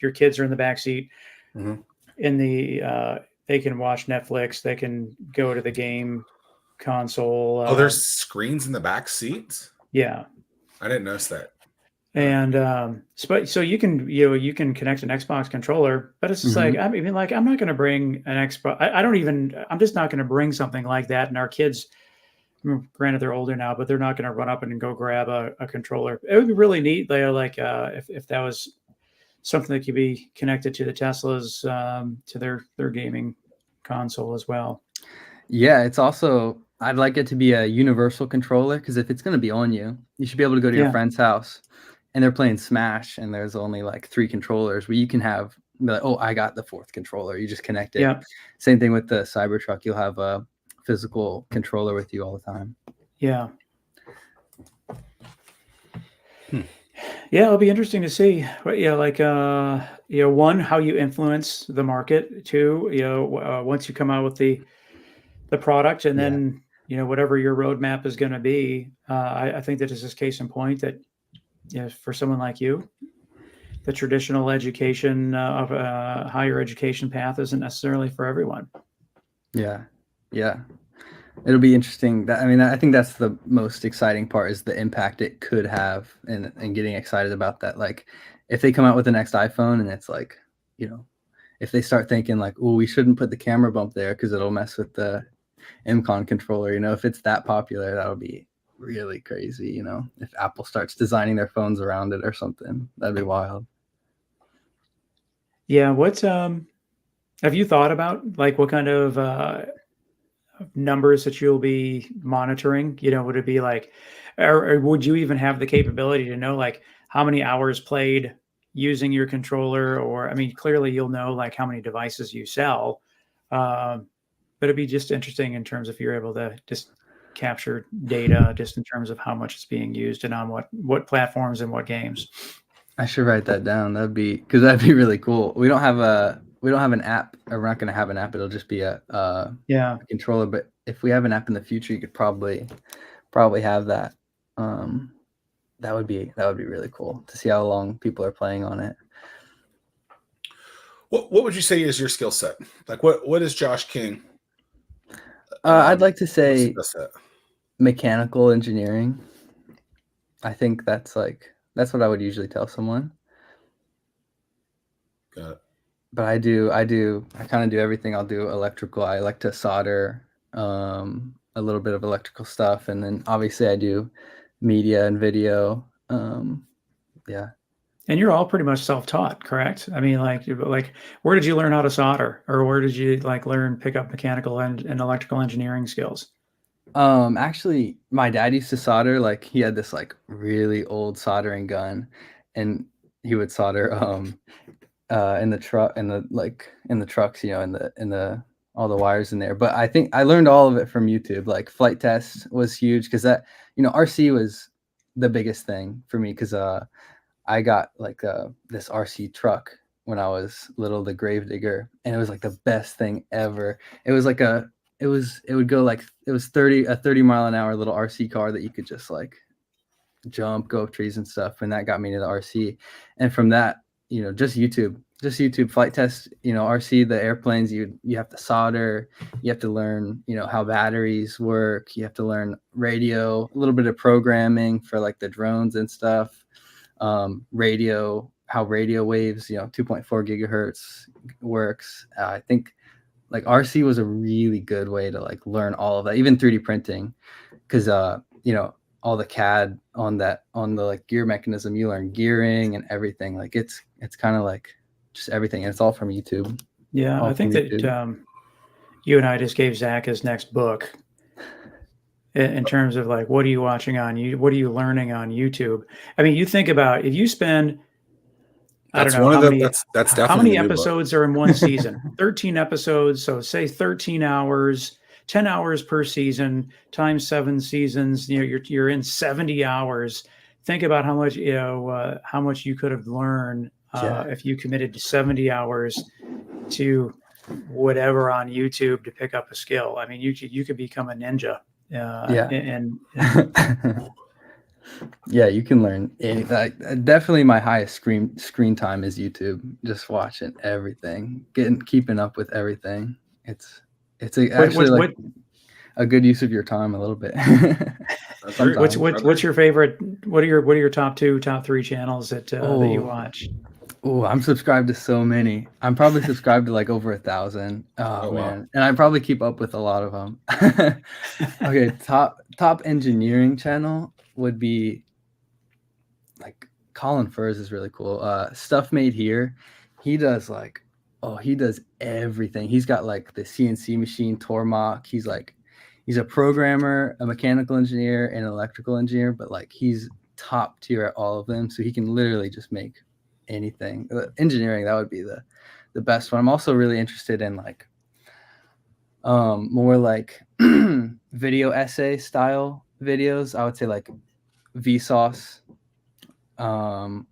your kids are in the back seat. Mm-hmm. In the they can watch Netflix. They can go to the game console. There's screens in the back seat. Yeah, I didn't notice that. And so you can connect an Xbox controller, but it's just like, I mean, like, I'm not going to bring an Xbox. I'm just not going to bring something like that. And our kids, granted they're older now, but they're not going to run up and go grab a controller. It would be really neat, like, if that was something that could be connected to the Teslas, to their gaming console as well. Yeah, it's also, I'd like it to be a universal controller, because if it's going to be on you, you should be able to go to your friend's house and they're playing Smash and there's only like 3 controllers where you can have, like, oh, I got the 4th controller. You just connect it. Yeah. Same thing with the Cybertruck. You'll have a physical controller with you all the time. Yeah. Yeah, it'll be interesting to see. But yeah, like, one, how you influence the market. 2, once you come out with the product, and then whatever your roadmap is going to be. I think that is this case in point that, for someone like you, the traditional education of a higher education path isn't necessarily for everyone. Yeah. It'll be interesting. I think that's the most exciting part, is the impact it could have, and getting excited about that. Like, if they come out with the next iPhone and it's like, if they start thinking like, oh, we shouldn't put the camera bump there because it'll mess with the MCON controller, if it's that popular, that'll be really crazy. If Apple starts designing their phones around it or something, that'd be wild. Yeah. What have you thought about, like, what kind of numbers that you'll be monitoring? Would it be like, or would you even have the capability to know, like, how many hours played using your controller? Or, I mean, clearly you'll know, like, how many devices you sell, but it'd be just interesting in terms of if you're able to just capture data just in terms of how much it's being used and on what platforms and what games. I should write that down. That'd be really cool. We don't have an app, or we're not going to have an app. It'll just be a controller. But if we have an app in the future, you could probably have that. That would be really cool to see how long people are playing on it. What would you say is your skill set? Like, what is Josh King? I'd like to say mechanical engineering. I think that's what I would usually tell someone. Got it. But I kind of do everything. I'll do electrical. I like to solder, a little bit of electrical stuff. And then obviously I do media and video. Yeah. And you're all pretty much self-taught, correct? I mean, like where did you learn how to solder, or where did you like pick up mechanical and electrical engineering skills? Actually, my dad used to solder. Like, he had this like really old soldering gun, and he would solder in the trucks, in the all the wires in there. But I think I learned all of it from YouTube. Like, flight test was huge, because that, RC was the biggest thing for me, because I got like this RC truck when I was little, the Gravedigger, and it was like the best thing ever. It was like it would go like, it was 30 mile an hour little RC car that you could just like jump, go up trees and stuff. And that got me into the RC. And from that, just YouTube flight test, RC, the airplanes, you have to solder, you have to learn, how batteries work. You have to learn radio, a little bit of programming for like the drones and stuff. Radio, how radio waves, 2.4 gigahertz works. I think like RC was a really good way to like learn all of that, even 3D printing, because all the CAD on the like gear mechanism, you learn gearing and everything. Like it's kind of like just everything, and it's all from YouTube. Yeah, I think that you and I just gave Zach his next book in terms of like, what are you watching on you? What are you learning on YouTube? I mean, you think about if you spend, that's I don't know how many, that's definitely how many episodes are in one season? 13 episodes. So say 13 hours, 10 hours per season times 7 seasons. You're in 70 hours. Think about how much you could have learned if you committed to 70 hours to whatever on YouTube to pick up a skill. I mean, you could become a ninja. And yeah, you can learn anything. Definitely my highest screen time is YouTube. Just watching everything, keeping up with everything. It's actually a good use of your time a little bit. What's your favorite? What are your top 2, top 3 channels that you watch? Oh, I'm subscribed to so many. I'm probably subscribed to like over 1,000. Oh man. Wow. And I probably keep up with a lot of them. Okay, top engineering channel would be like Colin Furs is really cool. Stuff Made Here. He does everything. He's got like the CNC machine, Tormach. He's a programmer, a mechanical engineer, and an electrical engineer, but like he's top tier at all of them. So he can literally just make anything. Engineering, that would be the best one. I'm also really interested in like more like video essay style videos. I would say like Vsauce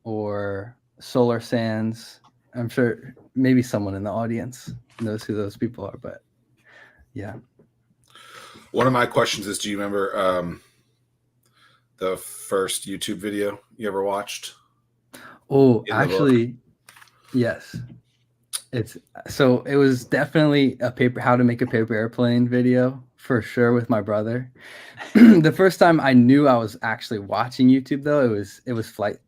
or Solar Sands. I'm sure maybe someone in the audience knows who those people are, but yeah. One of my questions is, do you remember the first YouTube video you ever watched? Oh, actually, yes. It was definitely how to make a paper airplane video for sure with my brother. The first time I knew I was actually watching YouTube though, it was flight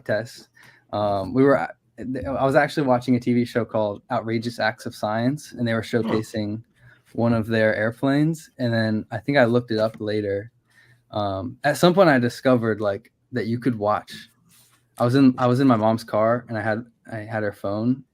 tests. I was actually watching a TV show called Outrageous Acts of Science, and they were showcasing one of their airplanes. And then I think I looked it up later. At some point I discovered like that you could watch. I was in my mom's car, and I had her phone.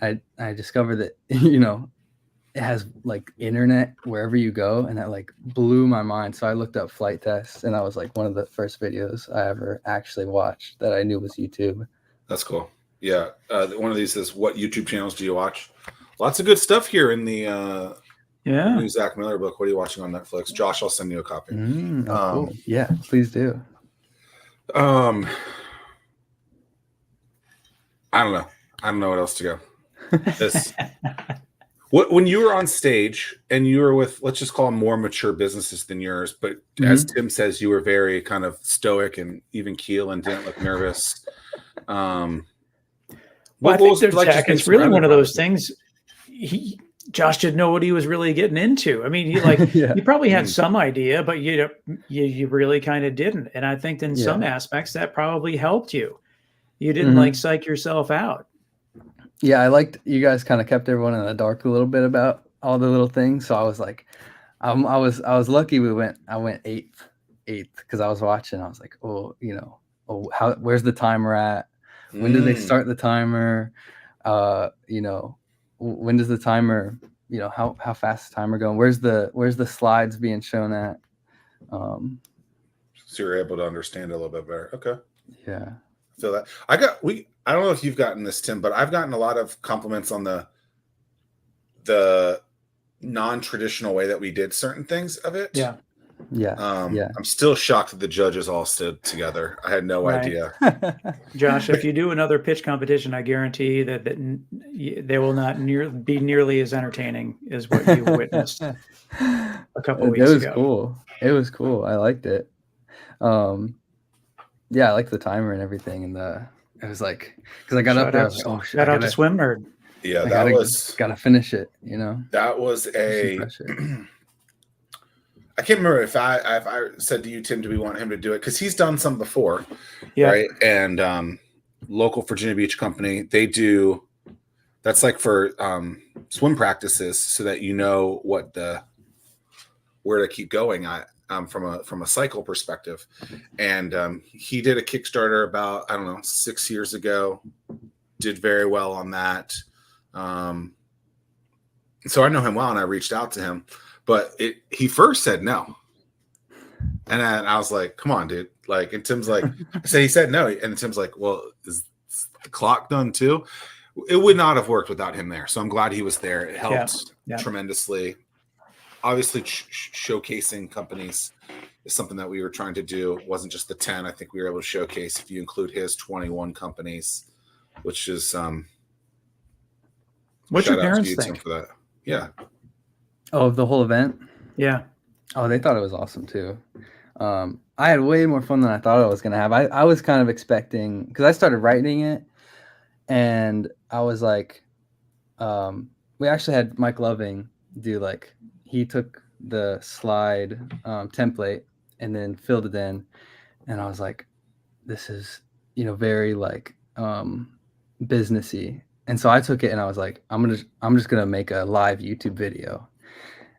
I discovered that, it has like internet wherever you go, and that like blew my mind. So I looked up flight tests, and that was like one of the first videos I ever actually watched that I knew was YouTube. That's cool. Yeah. One of these says, what YouTube channels do you watch? Lots of good stuff here in the new Zach Miller book. What are you watching on Netflix? Josh, I'll send you a copy. Cool. Yeah, please do. I don't know what else to go. When you were on stage and you were with, let's just call them more mature businesses than yours, but as Tim says, you were very kind of stoic and even keel and didn't look nervous. I think it's really one of those things. Josh didn't know what he was really getting into. I mean, you probably had some idea, but you really kind of didn't. And I think in some aspects that probably helped you. You didn't like psych yourself out. Yeah, I liked you guys kind of kept everyone in the dark a little bit about all the little things. So I was like, I was lucky I went 8th 8th because I was watching. I was like, oh, where's the timer at? When do they start the timer? When does the timer, how fast is the timer going? Where's the slides being shown at? So you're able to understand it a little bit better. Okay. Yeah. I feel that. I don't know if you've gotten this, Tim, but I've gotten a lot of compliments on the non-traditional way that we did certain things of it. Yeah. Yeah. I'm still shocked that the judges all stood together. I had no idea. Josh, if you do another pitch competition, I guarantee that they will not be nearly as entertaining as what you witnessed a couple weeks ago. It was cool. I liked it. Yeah, I liked the timer and everything, and it was like, because I got up there, shout out to Swim Nerd. Yeah, gotta finish it. That was I can't remember if I said to you, Tim, do we want him to do it? Because he's done some before, right? And local Virginia Beach company, they do. That's like for swim practices, so that you know where to keep going at from a cycle perspective. And he did a Kickstarter about 6 years ago. Did very well on that. So I know him well, and I reached out to him. But he first said no. And I was like, come on, dude. Like, and Tim's like, he said no. And Tim's like, well, is the clock done too? It would not have worked without him there. So I'm glad he was there. It helped tremendously. Obviously, showcasing companies is something that we were trying to do. It wasn't just the 10. I think we were able to showcase, if you include his, 21 companies, which is what's your parents think for that? Yeah. Oh, the whole event? Yeah. Oh, they thought it was awesome too. I had way more fun than I thought I was going to have. I was kind of expecting, because I started writing it, and I was like, we actually had Mike Loving do he took the slide template and then filled it in. And I was like, this is, very businessy. And so I took it and I was like, I'm just going to make a live YouTube video.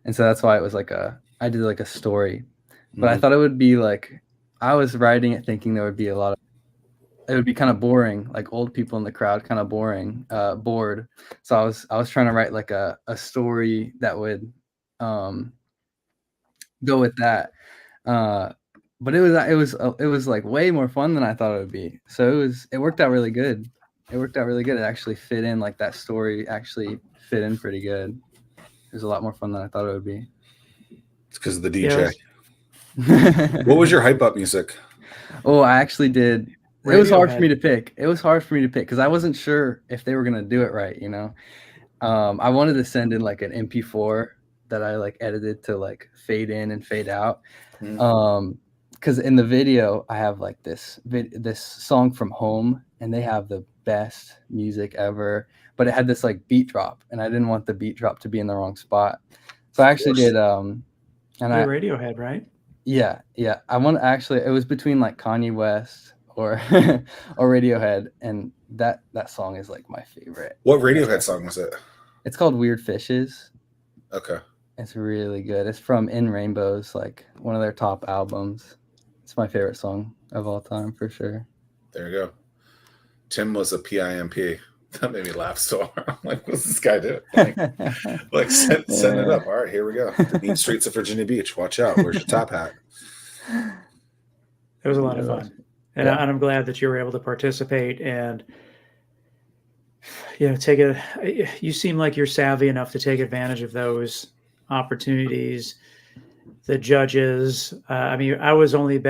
And so that's why it was I did a story, but I thought it would be I was writing it thinking there would be it would be kind of boring, like old people in the crowd, kind of boring, bored. So I was trying to write a story that would go with that. But it was way more fun than I thought it would be. So it worked out really good. It actually fit in, that story actually fit in pretty good. It was a lot more fun than I thought it would be. It's because of the DJ. What was your hype up music? Oh, I actually did. It was hard for me to pick. Because I wasn't sure if they were going to do it right, I wanted to send in an MP4 that I edited to fade in and fade out. Because in the video I have this song from Home, and they have the best music ever, but it had this beat drop, and I didn't want the beat drop to be in the wrong spot. So I actually did Radiohead, right? Yeah. I want it was between Kanye West or or Radiohead, and that song is my favorite. What Radiohead song was it? It's called Weird Fishes. Okay. It's really good. It's from In Rainbows, one of their top albums. It's my favorite song of all time for sure. There you go. Tim was a PIMP. That made me laugh so hard. I'm like, what's this guy doing? Send it up. All right, here we go. The mean streets of Virginia Beach. Watch out. Where's your top hat? It was a lot of fun. And I'm glad that you were able to participate and you seem like you're savvy enough to take advantage of those opportunities. The judges, I was only in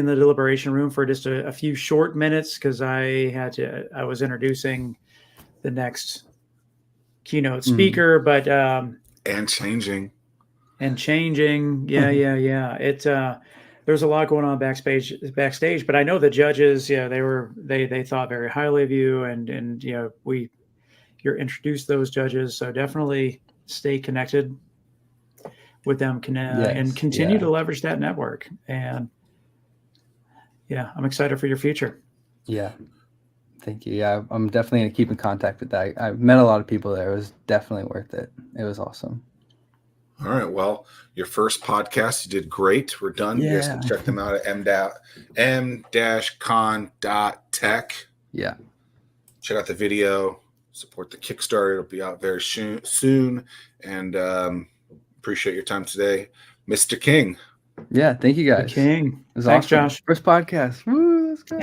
the deliberation room for just a few short minutes because I was introducing the next keynote speaker, but and changing. Yeah. There's a lot going on backstage, but I know the judges, they thought very highly of you, and you're introduced those judges, so definitely stay connected with them and continue to leverage that network. And I'm excited for your future. Yeah. Thank you. Yeah, I'm definitely going to keep in contact with that. I've met a lot of people there. It was definitely worth it. It was awesome. All right. Well, your first podcast, you did great. We're done. You guys can check them out at m-con.tech. Yeah. Check out the video. Support the Kickstarter. It'll be out very soon. And appreciate your time today, Mr. King. Yeah. Thank you guys. The King. It was Thanks, awesome. Josh. First podcast. Woo, let's go.